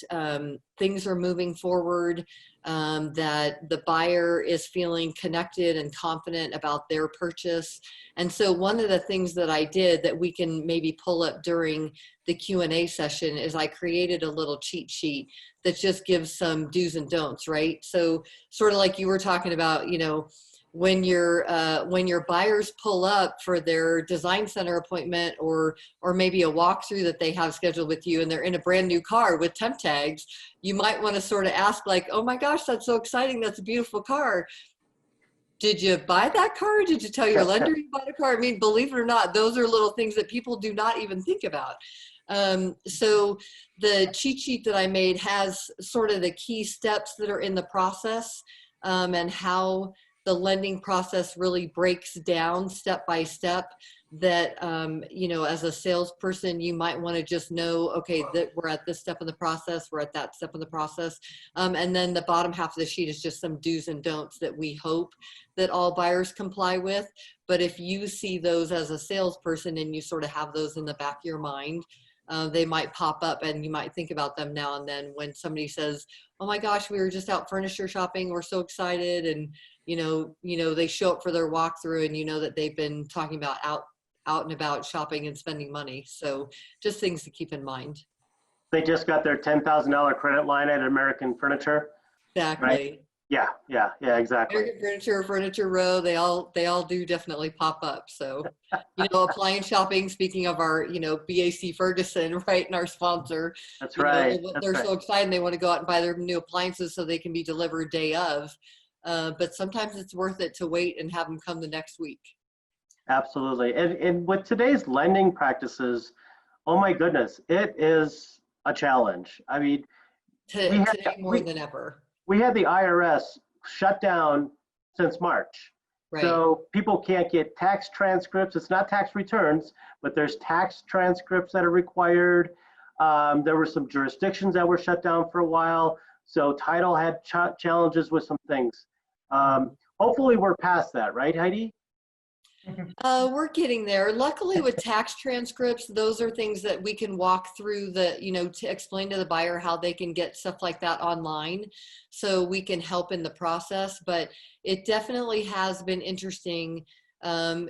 [SPEAKER 2] things are moving forward, that the buyer is feeling connected and confident about their purchase. And so one of the things that I did that we can maybe pull up during the Q&A session is I created a little cheat sheet that just gives some do's and don'ts, right? So sort of like you were talking about, you know, when your buyers pull up for their design center appointment or maybe a walkthrough that they have scheduled with you and they're in a brand new car with temp tags, you might want to sort of ask like, oh my gosh, that's so exciting. That's a beautiful car. Did you buy that car? Did you tell your lender you bought a car? I mean, believe it or not, those are little things that people do not even think about. So the cheat sheet that I made has sort of the key steps that are in the process, and how the lending process really breaks down step by step that, you know, as a salesperson, you might want to just know, okay, that we're at this step in the process, we're at that step in the process. And then the bottom half of the sheet is just some do's and don'ts that we hope that all buyers comply with. But if you see those as a salesperson and you sort of have those in the back of your mind, they might pop up and you might think about them now and then when somebody says, oh my gosh, we were just out furniture shopping, we're so excited. And you know, they show up for their walkthrough and you know that they've been talking about out and about shopping and spending money. So just things to keep in mind.
[SPEAKER 1] They just got their $10,000 credit line at American Furniture.
[SPEAKER 2] Exactly.
[SPEAKER 1] Right? Yeah, exactly.
[SPEAKER 2] American Furniture Row, they all do definitely pop up. So, you know, appliance shopping, speaking of our, you know, BAC Ferguson, right, and our sponsor.
[SPEAKER 1] That's
[SPEAKER 2] you
[SPEAKER 1] right.
[SPEAKER 2] know, they're so excited they want to go out and buy their new appliances so they can be delivered day of. But sometimes it's worth it to wait and have them come the next week.
[SPEAKER 1] Absolutely. And with today's lending practices, oh my goodness, it is a challenge. I mean,
[SPEAKER 2] Today more than ever.
[SPEAKER 1] We had the IRS shut down since March.
[SPEAKER 2] Right.
[SPEAKER 1] So people can't get tax transcripts. It's not tax returns, but there's tax transcripts that are required. There were some jurisdictions that were shut down for a while. So title had challenges with some things. Hopefully we're past that, right, Heidi?
[SPEAKER 2] We're getting there. Luckily with tax transcripts, those are things that we can walk through you know, to explain to the buyer how they can get stuff like that online. So we can help in the process, but it definitely has been interesting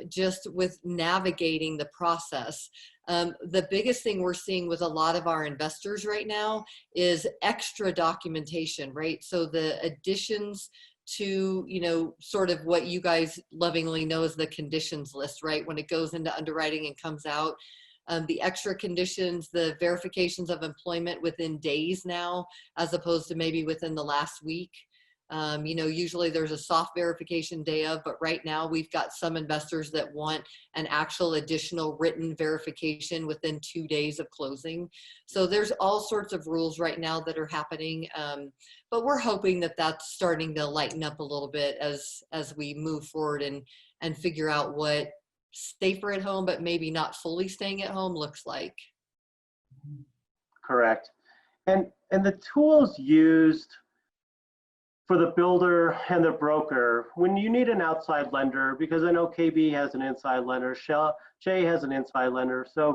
[SPEAKER 2] just with navigating the process. The biggest thing we're seeing with a lot of our investors right now is extra documentation, right? So the additions to, you know, sort of what you guys lovingly know as the conditions list, right? When it goes into underwriting and comes out, the extra conditions, the verifications of employment within days now, as opposed to maybe within the last week. You know, usually there's a soft verification day of, but right now we've got some investors that want an actual additional written verification within 2 days of closing. So there's all sorts of rules right now that are happening. But we're hoping that that's starting to lighten up a little bit as we move forward and figure out what safer at home, but maybe not fully staying at home looks like.
[SPEAKER 1] Correct. And the tools used for the builder and the broker, when you need an outside lender, because I know KB has an inside lender, Shay has an inside lender. So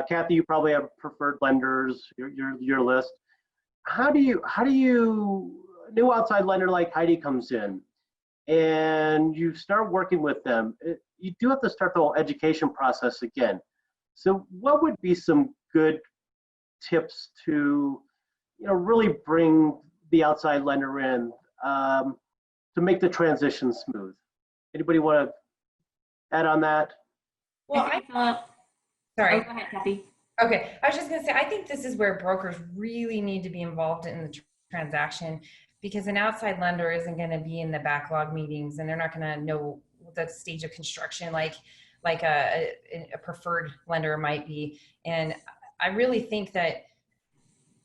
[SPEAKER 1] Kathy, you probably have preferred lenders, your list. How do you, new outside lender like Heidi comes in and you start working with them, you do have to start the whole education process again. So what would be some good tips to, you know, really bring the outside lender in to make the transition smooth? Anybody want to add on that?
[SPEAKER 4] Well, sorry.
[SPEAKER 3] Oh, go ahead, Kathy.
[SPEAKER 4] Okay, I was just going to say, I think this is where brokers really need to be involved in the transaction, because an outside lender isn't going to be in the backlog meetings and they're not going to know the stage of construction like a preferred lender might be. And I really think that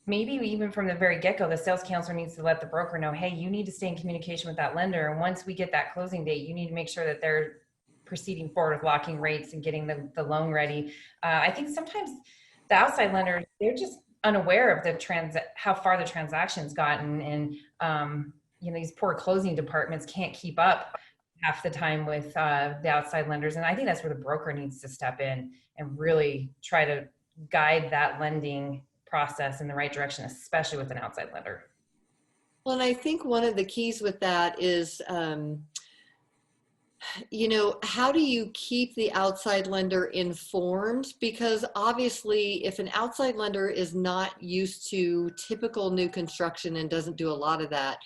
[SPEAKER 4] maybe even from the very get-go, the sales counselor needs to let the broker know, hey, you need to stay in communication with that lender. And once we get that closing date, you need to make sure that they're proceeding forward with locking rates and getting the loan ready. I think sometimes the outside lenders, they're just unaware of how far the transaction's gotten, and these poor closing departments can't keep up half the time with the outside lenders. And I think that's where the broker needs to step in and really try to guide that lending process in the right direction, especially with an outside lender.
[SPEAKER 2] Well, and I think one of the keys with that is, how do you keep the outside lender informed? Because obviously, if an outside lender is not used to typical new construction and doesn't do a lot of that,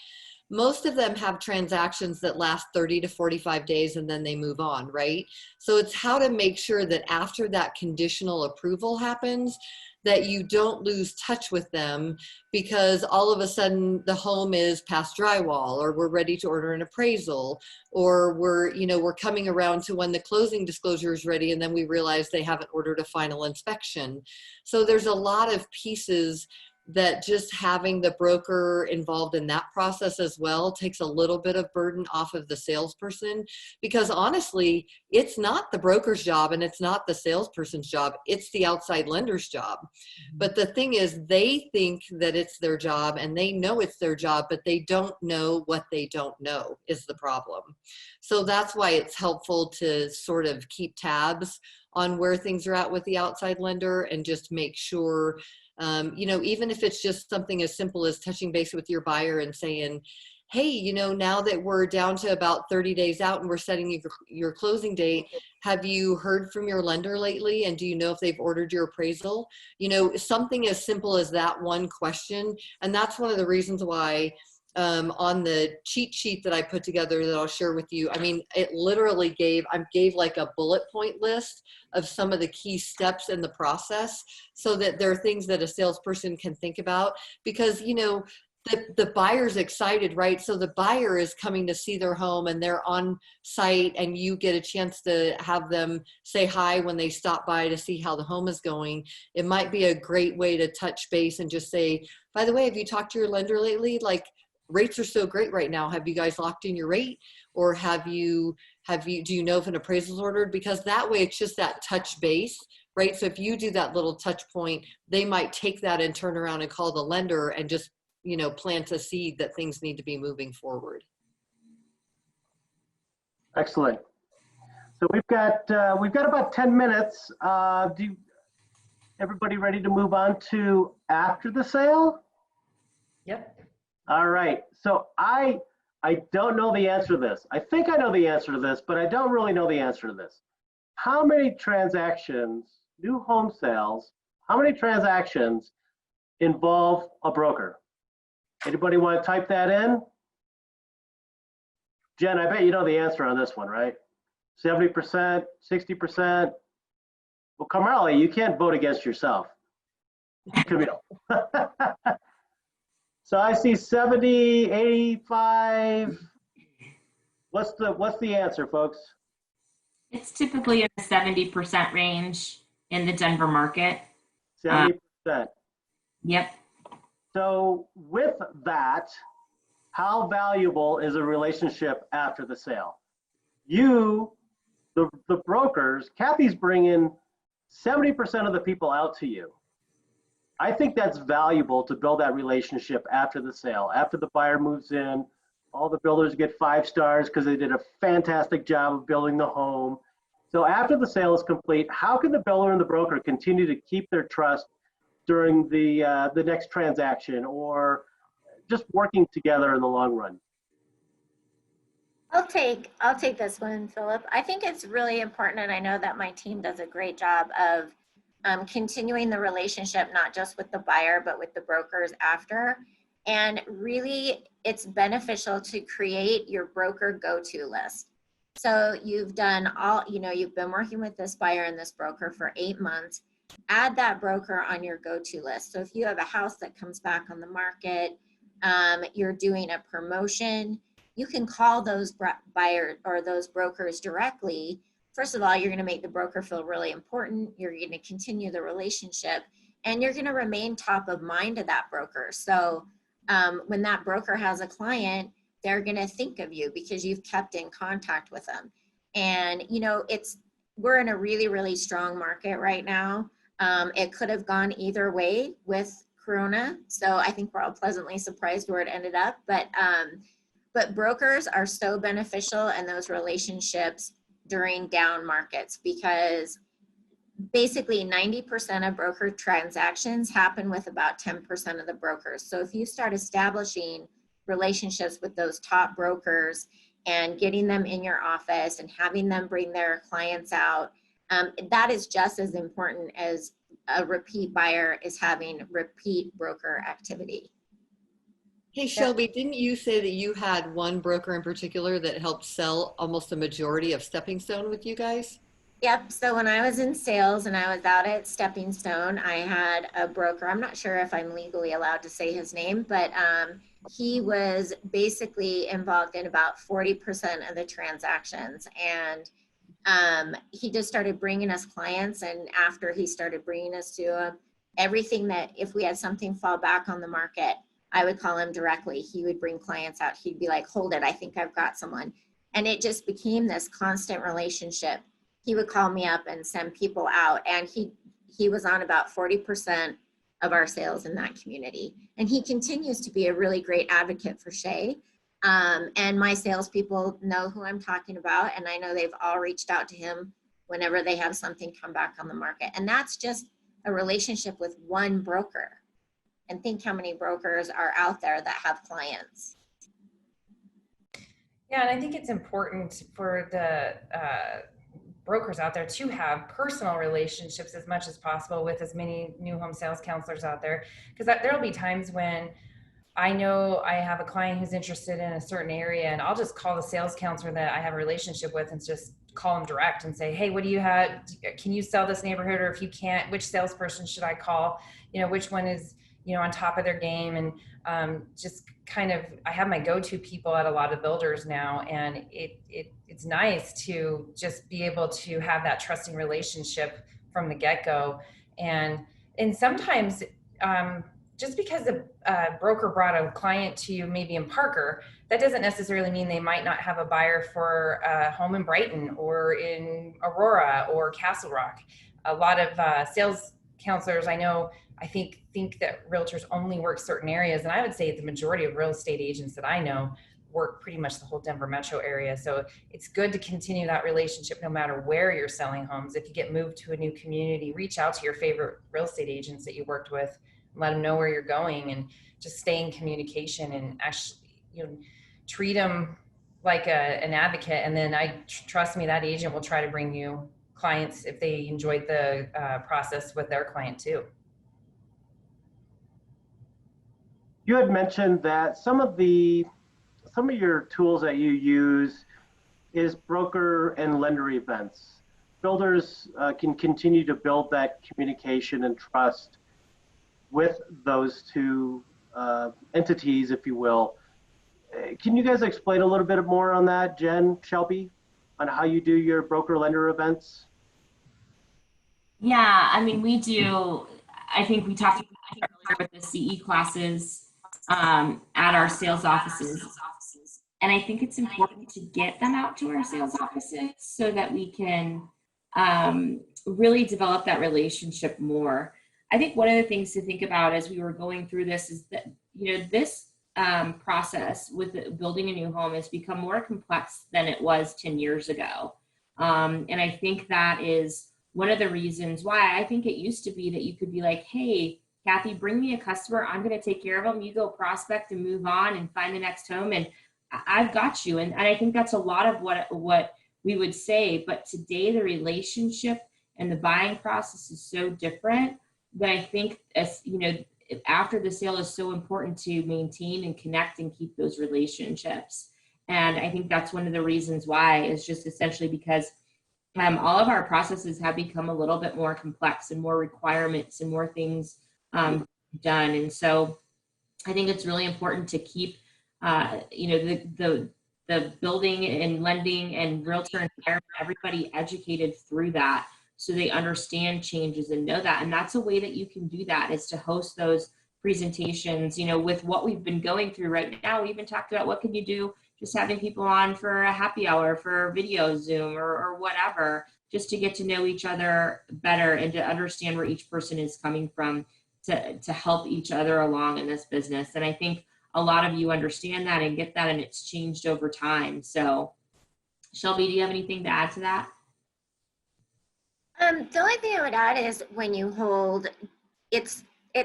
[SPEAKER 2] most of them have transactions that last 30 to 45 days and then they move on, right? So it's how to make sure that after that conditional approval happens, that you don't lose touch with them because all of a sudden the home is past drywall, or we're ready to order an appraisal, or we're coming around to when the closing disclosure is ready and then we realize they haven't ordered a final inspection. So there's a lot of pieces that just having the broker involved in that process as well takes a little bit of burden off of the salesperson, because honestly, it's not the broker's job and it's not the salesperson's job, it's the outside lender's job. But the thing is, they think that it's their job and they know it's their job, but they don't know what they don't know is the problem. So that's why it's helpful to sort of keep tabs on where things are at with the outside lender and just make sure, even if it's just something as simple as touching base with your buyer and saying, hey, now that we're down to about 30 days out and we're setting your closing date, have you heard from your lender lately? And do you know if they've ordered your appraisal? Something as simple as that one question. And that's one of the reasons why on the cheat sheet that I put together that I'll share with you, it literally gave like a bullet point list of some of the key steps in the process, so that there are things that a salesperson can think about, because the buyer's excited, right? So the buyer is coming to see their home and they're on site, and you get a chance to have them say hi when they stop by to see how the home is going. It might be a great way to touch base and just say, by the way, have you talked to your lender lately? Like, rates are so great right now. Have you guys locked in your rate? Or do you know if an appraisal is ordered? Because that way it's just that touch base, right? So if you do that little touch point, they might take that and turn around and call the lender and just, plant a seed that things need to be moving forward.
[SPEAKER 1] Excellent. So we've got about 10 minutes. Everybody ready to move on to after the sale?
[SPEAKER 4] Yep.
[SPEAKER 1] All right. So I don't know the answer to this. I think I know the answer to this, but I don't really know the answer to this. How many transactions, new home sales, how many transactions involve a broker? Anybody want to type that in? Jen, I bet you know the answer on this one, right? 70%, 60%. Well, Carmela, you can't vote against yourself. Camille. So I see 70, 85. What's the answer, folks?
[SPEAKER 3] It's typically in the 70% range in the Denver market.
[SPEAKER 1] 70%.
[SPEAKER 3] Yep.
[SPEAKER 1] So with that, how valuable is a relationship after the sale? You, the brokers, Kathy's bringing 70% of the people out to you. I think that's valuable to build that relationship after the sale. After the buyer moves in, all the builders get 5 stars because they did a fantastic job of building the home. So after the sale is complete, how can the builder and the broker continue to keep their trust during the next transaction, or just working together in the long run?
[SPEAKER 5] I'll take this one, Philip. I think it's really important, and I know that my team does a great job of continuing the relationship, not just with the buyer, but with the brokers after. And really, it's beneficial to create your broker go-to list. So you've done you've been working with this buyer and this broker for 8 months. Add that broker on your go-to list. So if you have a house that comes back on the market, you're doing a promotion, you can call those buyers or those brokers directly. First of all, you're going to make the broker feel really important. You're going to continue the relationship, and you're going to remain top of mind to that broker. So when that broker has a client, they're going to think of you because you've kept in contact with them. And we're in a really, really strong market right now. It could have gone either way with Corona. So I think we're all pleasantly surprised where it ended up. But brokers are so beneficial in those relationships during down markets, because basically 90% of broker transactions happen with about 10% of the brokers. So if you start establishing relationships with those top brokers and getting them in your office and having them bring their clients out, that is just as important as a repeat buyer is having repeat broker activity.
[SPEAKER 2] Hey, Shelby, didn't you say that you had one broker in particular that helped sell almost the majority of Stepping Stone with you guys?
[SPEAKER 5] Yep. So when I was in sales and I was out at Stepping Stone, I had a broker. I'm not sure if I'm legally allowed to say his name, but he was basically involved in about 40% of the transactions. And he just started bringing us clients. And after he started bringing us to everything that if we had something fall back on the market, I would call him directly. He would bring clients out. He'd be like, hold it, I think I've got someone. And it just became this constant relationship. He would call me up and send people out. And he was on about 40% of our sales in that community. And he continues to be a really great advocate for Shea. And my salespeople know who I'm talking about. And I know they've all reached out to him whenever they have something come back on the market. And that's just a relationship with one broker. And think how many brokers are out there that have clients.
[SPEAKER 4] Yeah, and I think it's important for the brokers out there to have personal relationships as much as possible with as many new home sales counselors out there, because there'll be times when I know I have a client who's interested in a certain area, and I'll just call the sales counselor that I have a relationship with and just call them direct and say, hey, what do you have? Can you sell this neighborhood? Or if you can't, which salesperson should I call? You know, which one is, you know, on top of their game? And just kind of, I have my go-to people at a lot of builders now, and it's nice to just be able to have that trusting relationship from the get-go. And sometimes just because a broker brought a client to you maybe in Parker, that doesn't necessarily mean they might not have a buyer for a home in Brighton or in Aurora or Castle Rock. A lot of sales counselors I think that realtors only work certain areas. And I would say the majority of real estate agents that I know work pretty much the whole Denver metro area. So it's good to continue that relationship no matter where you're selling homes. If you get moved to a new community, reach out to your favorite real estate agents that you worked with, let them know where you're going, and just stay in communication and actually, you know, treat them like an advocate. And then trust me, that agent will try to bring you clients if they enjoyed the process with their client too.
[SPEAKER 1] You had mentioned that some of your tools that you use is broker and lender events. Builders can continue to build that communication and trust with those two entities, if you will. Can you guys explain a little bit more on that, Jen, Shelby, on how you do your broker lender events?
[SPEAKER 3] Yeah, I mean, we do. I think we talked about earlier with the CE classes at our sales offices. And I think it's important to get them out to our sales offices so that we can really develop that relationship more. I think one of the things to think about as we were going through this is that, you know, this process with building a new home has become more complex than it was 10 years ago. And I think that is one of the reasons why. I think it used to be that you could be like, hey, Kathy, bring me a customer. I'm going to take care of them. You go prospect and move on and find the next home, and I've got you. And I think that's a lot of what we would say. But today, the relationship and the buying process is so different that I think, as you know, after the sale is so important to maintain and connect and keep those relationships. And I think that's one of the reasons why, is just essentially because all of our processes have become a little bit more complex and more requirements and more things done. And so I think it's really important to keep, you know, the building and lending and realtor and everybody educated through that, so they understand changes and know that. And that's a way that you can do that, is to host those presentations. You know, with what we've been going through right now, we even talked about what can you do, just having people on for a happy hour, for video Zoom or whatever, just to get to know each other better and to understand where each person is coming from to help each other along in this business. And I think a lot of you understand that and get that, and it's changed over time. So Shelby, do you have anything to add to that?
[SPEAKER 5] The only thing I would add is when you hold, it's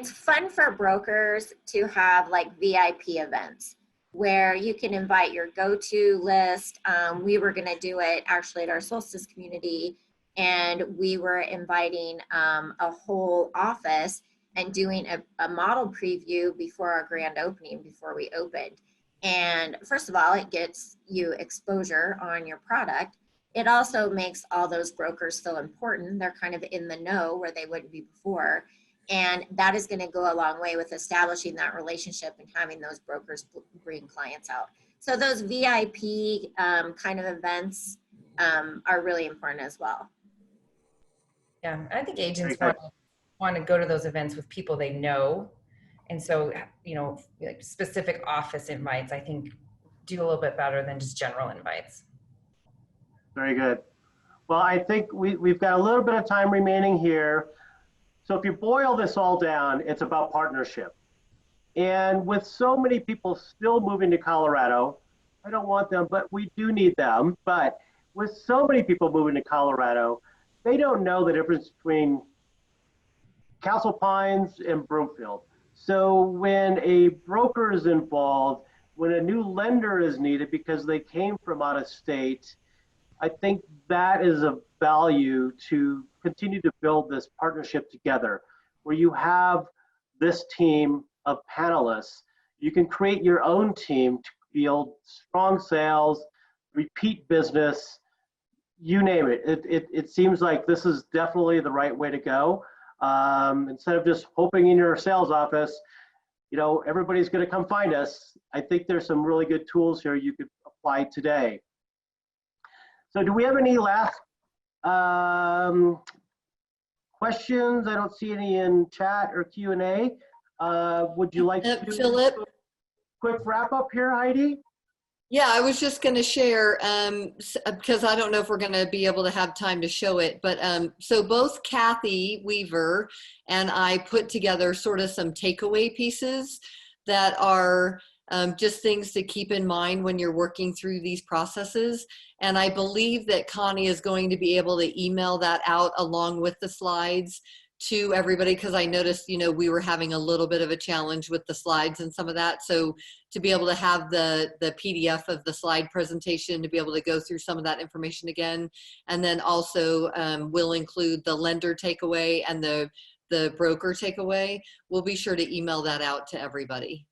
[SPEAKER 5] fun for brokers to have like VIP events where you can invite your go-to list. We were going to do it actually at our Solstice community, and we were inviting a whole office and doing a model preview before our grand opening, before we opened. And first of all, it gets you exposure on your product. It also makes all those brokers feel important. They're kind of in the know where they wouldn't be before. And that is going to go a long way with establishing that relationship and having those brokers bring clients out. So those VIP kind of events are really important as well.
[SPEAKER 4] Yeah, I think agents want to go to those events with people they know. And so, you know, like specific office invites, I think, do a little bit better than just general invites.
[SPEAKER 1] Very good. Well, I think we've got a little bit of time remaining here. So if you boil this all down, it's about partnership. And with so many people still moving to Colorado, I don't want them, but we do need them. But with so many people moving to Colorado, they don't know the difference between Castle Pines and Broomfield. So when a broker is involved, when a new lender is needed because they came from out of state, I think that is a value to continue to build this partnership together, where you have this team of panelists. You can create your own team to build strong sales, repeat business, you name it. It seems like this is definitely the right way to go. Instead of just hoping in your sales office, you know, everybody's going to come find us. I think there's some really good tools here you could apply today. So do we have any last questions? I don't see any in chat or Q&A. Would you like to do
[SPEAKER 2] Philip?
[SPEAKER 1] a quick wrap up here, Heidi?
[SPEAKER 2] Yeah, I was just going to share, because I don't know if we're going to be able to have time to show it, but so both Kathy Weaver and I put together sort of some takeaway pieces that are just things to keep in mind when you're working through these processes. And I believe that Connie is going to be able to email that out along with the slides to everybody, because I noticed, you know, we were having a little bit of a challenge with the slides and some of that. So to be able to have the PDF of the slide presentation, to be able to go through some of that information again. And then also we'll include the lender takeaway and the broker takeaway. We'll be sure to email that out to everybody.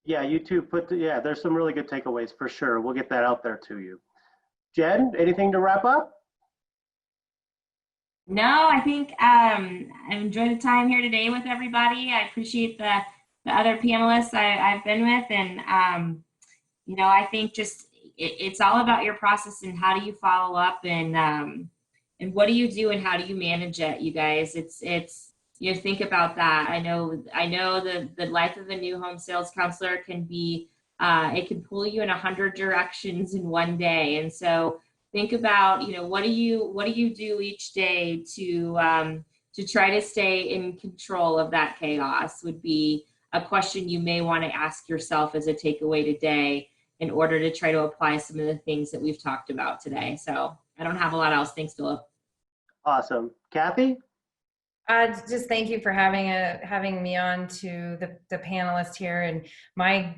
[SPEAKER 1] Yeah, you two yeah, there's some really good takeaways for sure. We'll get that out there to you. Jen, anything to wrap up?
[SPEAKER 3] No, I think I enjoyed the time here today with everybody. I appreciate the other panelists I've been with, and you know, I think just it's all about your process and how do you follow up, and what do you do and how do you manage it, you guys. It's you know, think about that. I know the life of a new home sales counselor can be it can pull you in 100 directions in one day, and so think about, you know, what do you do each day to try to stay in control of that chaos, would be a question you may want to ask yourself as a takeaway today in order to try to apply some of the things that we've talked about today. So I don't have a lot else. Thanks, Philip.
[SPEAKER 1] Awesome. Kathy?
[SPEAKER 4] Just thank you for having me on to the panelists here. And my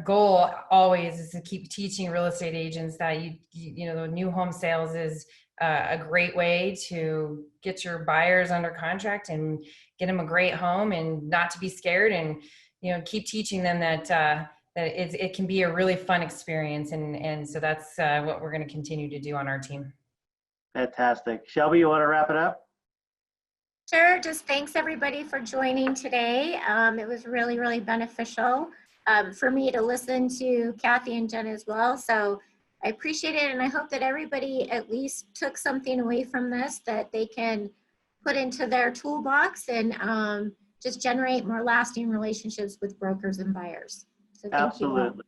[SPEAKER 4] goal always is to keep teaching real estate agents that you know, the new home sales is a great way to get your buyers under contract and get them a great home, and not to be scared, and you know, keep teaching them that it can be a really fun experience. And so that's what we're going to continue to do on our team.
[SPEAKER 1] Fantastic. Shelby, you want to wrap it up?
[SPEAKER 5] Sure, just thanks everybody for joining today. It was really, really beneficial for me to listen to Kathy and Jen as well. So I appreciate it, and I hope that everybody at least took something away from this that they can put into their toolbox and just generate more lasting relationships with brokers and buyers. So thank you all.
[SPEAKER 1] Absolutely.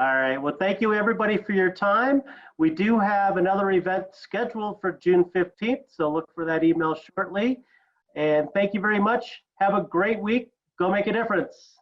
[SPEAKER 1] All right. Well, thank you everybody for your time. We do have another event scheduled for June 15th, so look for that email shortly. And thank you very much. Have a great week. Go make a difference.